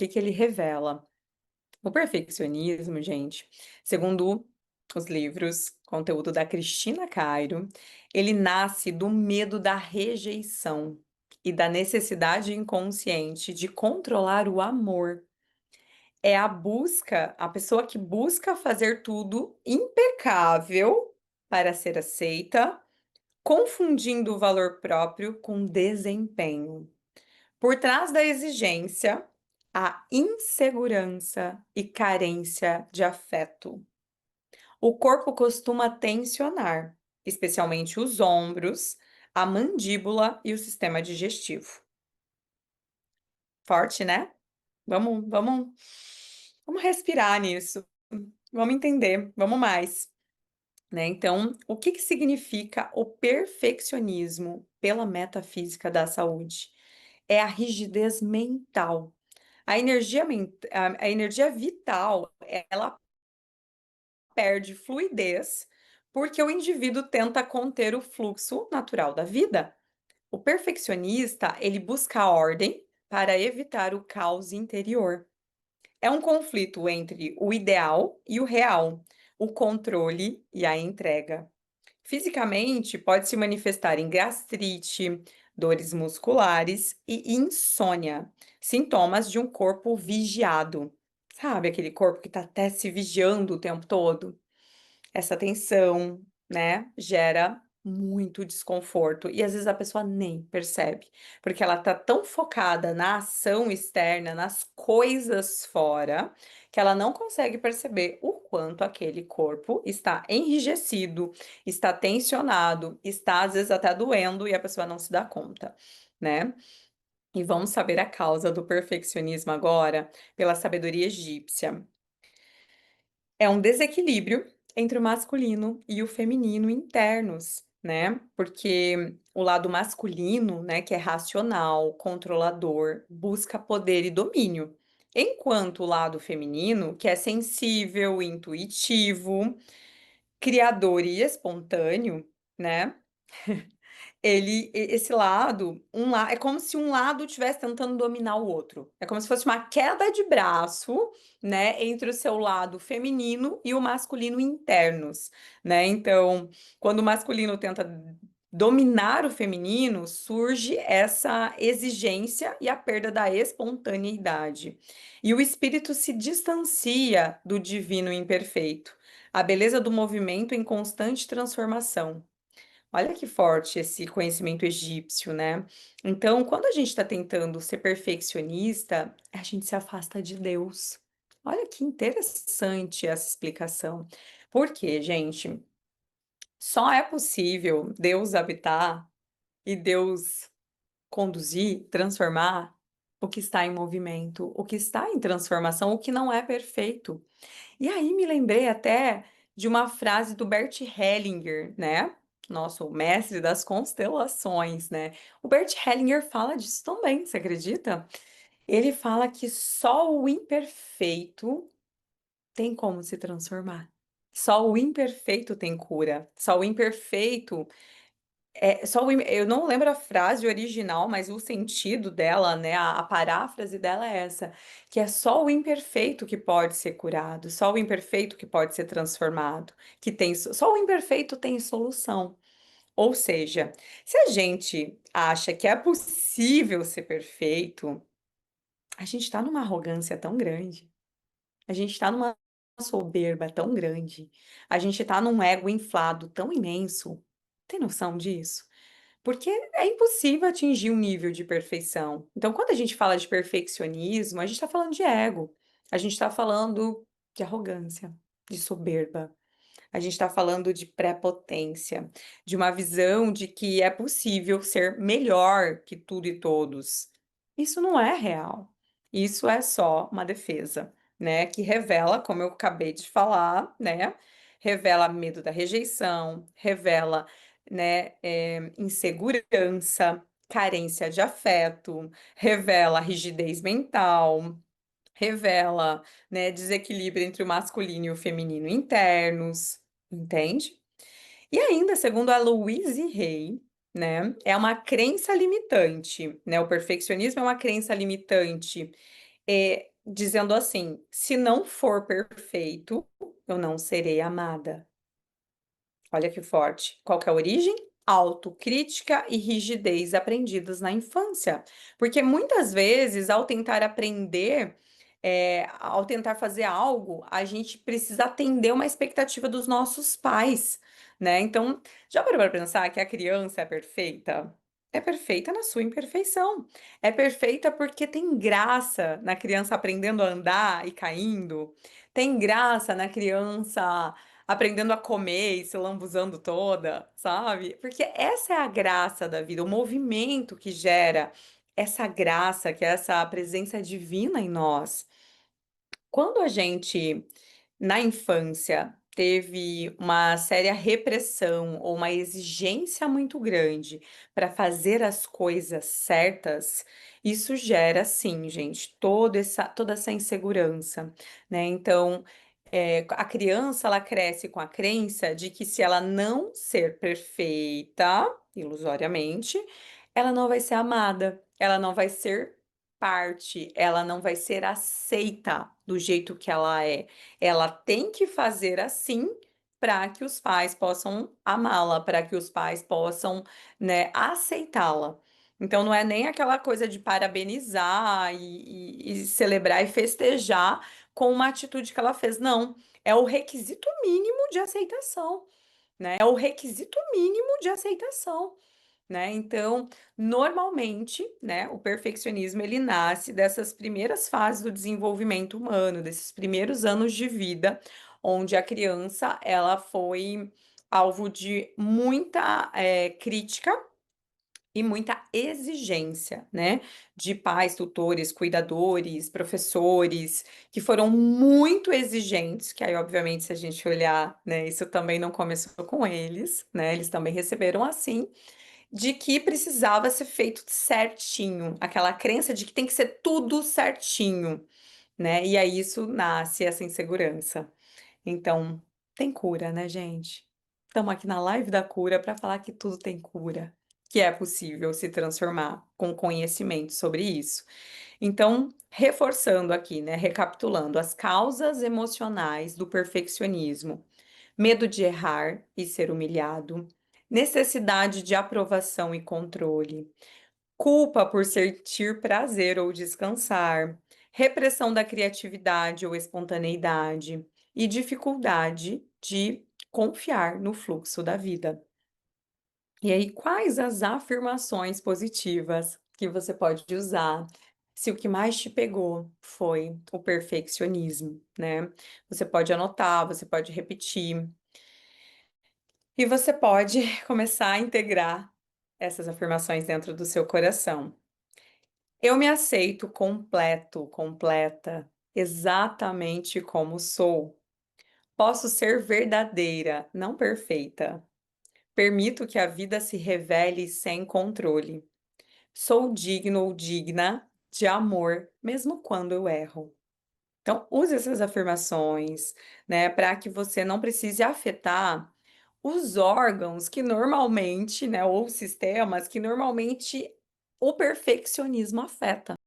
que ele revela? O perfeccionismo, gente, segundo os livros, conteúdo da Cristina Cairo, ele nasce do medo da rejeição e da necessidade inconsciente de controlar o amor. É a pessoa que busca fazer tudo impecável para ser aceita, confundindo o valor próprio com desempenho. Por trás da exigência, a insegurança e carência de afeto. O corpo costuma tensionar, especialmente os ombros, a mandíbula e o sistema digestivo. Forte, né? Vamos respirar nisso. Vamos entender, vamos mais, né? Então, o que que significa o perfeccionismo pela metafísica da saúde? É a rigidez mental. A energia vital, ela perde fluidez porque o indivíduo tenta conter o fluxo natural da vida. O perfeccionista, ele busca a ordem para evitar o caos interior. É um conflito entre o ideal e o real, o controle e a entrega. Fisicamente, pode se manifestar em gastrite, dores musculares e insônia, sintomas de um corpo vigiado. Sabe aquele corpo que está até se vigiando o tempo todo? Essa tensão, né, gera muito desconforto e às vezes a pessoa nem percebe, porque ela tá tão focada na ação externa, nas coisas fora, que ela não consegue perceber o quanto aquele corpo está enrijecido, está tensionado, está às vezes até doendo e a pessoa não se dá conta, né? E vamos saber a causa do perfeccionismo agora pela sabedoria egípcia. É um desequilíbrio entre o masculino e o feminino internos, né? Porque o lado masculino, né, que é racional, controlador, busca poder e domínio, enquanto o lado feminino, que é sensível, intuitivo, criador e espontâneo, né? Esse lado, é como se um lado estivesse tentando dominar o outro. É como se fosse uma queda de braço, né, entre o seu lado feminino e o masculino internos, né? Então, quando o masculino tenta dominar o feminino, surge essa exigência e a perda da espontaneidade. E o espírito se distancia do divino imperfeito, a beleza do movimento em constante transformação. Olha que forte esse conhecimento egípcio, né? Então, quando a gente está tentando ser perfeccionista, a gente se afasta de Deus. Olha que interessante essa explicação. Por quê, gente? Só é possível Deus habitar e Deus conduzir, transformar o que está em movimento, o que está em transformação, o que não é perfeito. E aí me lembrei até de uma frase do Bert Hellinger, né? Nosso mestre das constelações, né? O Bert Hellinger fala disso também, você acredita? Ele fala que só o imperfeito tem como se transformar. Só o imperfeito tem cura. Só o imperfeito eu não lembro a frase original, mas o sentido dela, né, a paráfrase dela é essa, que é só o imperfeito que pode ser curado, só o imperfeito que pode ser transformado, só o imperfeito tem solução. Ou seja, se a gente acha que é possível ser perfeito, a gente está numa arrogância tão grande, a gente está numa soberba tão grande, a gente está num ego inflado tão imenso. Tem noção disso? Porque é impossível atingir um nível de perfeição. Então, quando a gente fala de perfeccionismo, a gente está falando de ego, a gente está falando de arrogância, de soberba, a gente está falando de prepotência, de uma visão de que é possível ser melhor que tudo e todos. Isso não é real. Isso é só uma defesa, né? Que revela, como eu acabei de falar, né? Revela medo da rejeição, revela, né, insegurança, carência de afeto, revela rigidez mental, revela, né, desequilíbrio entre o masculino e o feminino internos, entende? E ainda, segundo a Louise Hay, né, é uma crença limitante, né? O perfeccionismo é uma crença limitante dizendo assim: "Se não for perfeito, eu não serei amada". Olha que forte. Qual que é a origem? Autocrítica e rigidez aprendidas na infância. Porque muitas vezes, ao tentar aprender, ao tentar fazer algo, a gente precisa atender uma expectativa dos nossos pais, né? Então, já parou para pensar que a criança é perfeita? É perfeita na sua imperfeição. É perfeita porque tem graça na criança aprendendo a andar e caindo. Tem graça na criança aprendendo a comer e se lambuzando toda, sabe? Porque essa é a graça da vida, o movimento que gera essa graça, que é essa presença divina em nós. Quando a gente, na infância, teve uma séria repressão ou uma exigência muito grande para fazer as coisas certas, isso gera, sim, gente, toda essa insegurança, né? Então, a criança, ela cresce com a crença de que se ela não ser perfeita, ilusoriamente, ela não vai ser amada, ela não vai ser parte, ela não vai ser aceita do jeito que ela é. Ela tem que fazer assim para que os pais possam amá-la, para que os pais possam, né, aceitá-la. Então não é nem aquela coisa de parabenizar e celebrar e festejar com uma atitude que ela fez, não. É o requisito mínimo de aceitação, né? É o requisito mínimo de aceitação, né? Então, normalmente, né, o perfeccionismo ele nasce dessas primeiras fases do desenvolvimento humano, desses primeiros anos de vida, onde a criança ela foi alvo de muita crítica e muita exigência, né, de pais, tutores, cuidadores, professores, que foram muito exigentes, que aí, obviamente, se a gente olhar, né, isso também não começou com eles, né, eles também receberam assim, de que precisava ser feito certinho, aquela crença de que tem que ser tudo certinho, né? E aí isso nasce essa insegurança. Então, tem cura, né, gente? Estamos aqui na live da cura para falar que tudo tem cura, que é possível se transformar com conhecimento sobre isso. Então, reforçando aqui, né, recapitulando, as causas emocionais do perfeccionismo: medo de errar e ser humilhado, necessidade de aprovação e controle, culpa por sentir prazer ou descansar, repressão da criatividade ou espontaneidade e dificuldade de confiar no fluxo da vida. E aí, quais as afirmações positivas que você pode usar se o que mais te pegou foi o perfeccionismo, né? Você pode anotar, você pode repetir. E você pode começar a integrar essas afirmações dentro do seu coração. Eu me aceito completo, completa, exatamente como sou. Posso ser verdadeira, não perfeita. Permito que a vida se revele sem controle. Sou digno ou digna de amor, mesmo quando eu erro. Então, use essas afirmações, né, para que você não precise afetar os órgãos que normalmente, né, ou sistemas que normalmente o perfeccionismo afeta.